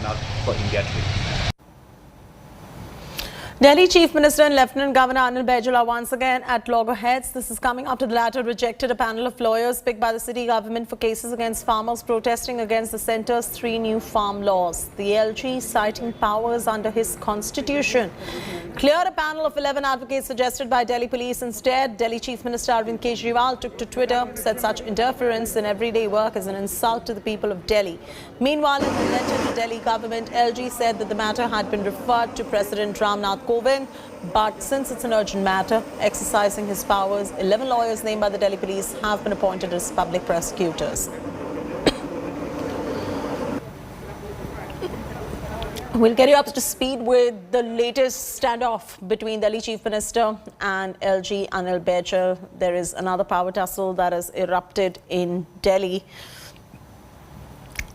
Eknath for India today. Delhi Chief Minister and Lieutenant Governor Anil Baijal are once again at loggerheads. This is coming after the latter rejected a panel of lawyers picked by the city government for cases against farmers protesting against the centre's 3 new farm laws. The LG, citing powers under his constitution, cleared a panel of 11 advocates suggested by Delhi police. Instead, Delhi Chief Minister Arvind Kejriwal took to Twitter, said such interference in everyday work is an insult to the people of Delhi. Meanwhile, in a letter to Delhi government, LG said that the matter had been referred to President Ramnath Kovind, but since it's an urgent matter, exercising his powers, 11 lawyers named by the Delhi police have been appointed as public prosecutors. We'll get you up to speed with the latest standoff between Delhi Chief Minister and LG Anil Baijal. There is another power tussle that has erupted in Delhi.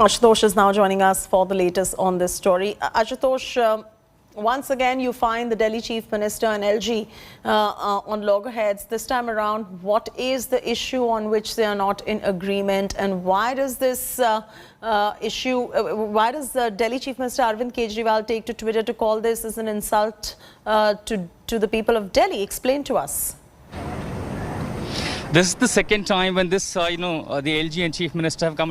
Ashutosh is now joining us for the latest on this story. Ashutosh, once again, you find the Delhi Chief Minister and LG on loggerheads. This time around, what is the issue on which they are not in agreement, and why does this why does Delhi Chief Minister Arvind Kejriwal take to Twitter to call this as an insult to the people of Delhi? Explain to us. This is the second time when this, the LG and Chief Minister have come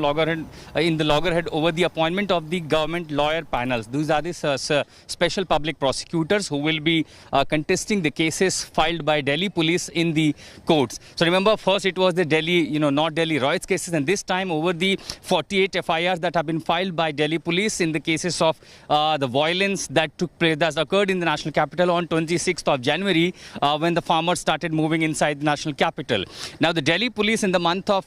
in the loggerhead over the appointment of the government lawyer panels. These are the special public prosecutors who will be contesting the cases filed by Delhi police in the courts. So remember, first it was the Delhi, North Delhi riots cases, and this time over the 48 FIRs that have been filed by Delhi police in the cases of the violence that took place, that occurred in the national capital on 26th of January when the farmers started moving inside the national capital. Now, the Delhi police in the month of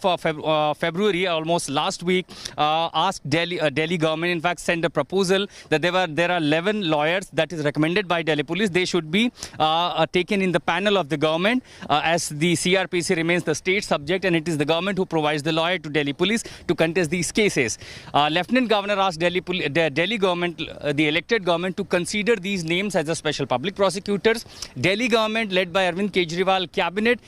February, almost last week, asked Delhi government, in fact, sent a proposal that there are 11 lawyers that is recommended by Delhi police. They should be taken in the panel of the government, as the CRPC remains the state subject, and it is the government who provides the lawyer to Delhi police to contest these cases. Lieutenant Governor asked Delhi government, the elected government, to consider these names as a special public prosecutors. Delhi government, led by Arvind Kejriwal cabinet,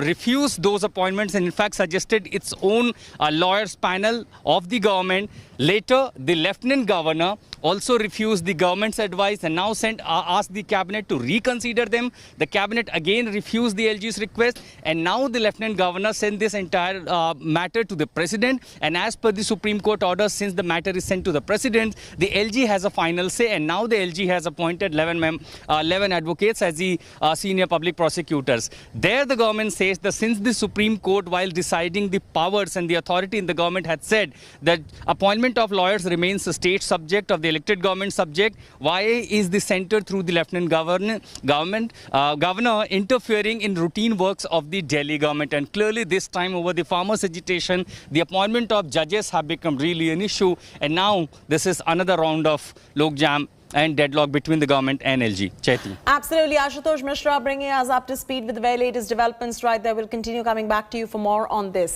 refused those appointments and in fact suggested its own lawyers panel of the government. Later, the Lieutenant Governor also refused the government's advice and now asked the cabinet to reconsider them. The cabinet again refused the LG's request, and now the Lieutenant Governor sent this entire matter to the President. And as per the Supreme Court order, since the matter is sent to the President, the LG has a final say, and now the LG has appointed 11 advocates as the senior public prosecutors. There the government says that since the Supreme Court, while deciding the powers and the authority in the government, had said that appointment of lawyers remains a state subject of the elected government subject, why is the centre through the Lieutenant Governor interfering in routine works of the Delhi government? And clearly this time, over the farmers' agitation, the appointment of judges have become really an issue, and now this is another round of logjam and deadlock between the government and LG. Chaiti. Absolutely. Ashutosh Mishra bringing us up to speed with the very latest developments right there. We'll continue coming back to you for more on this.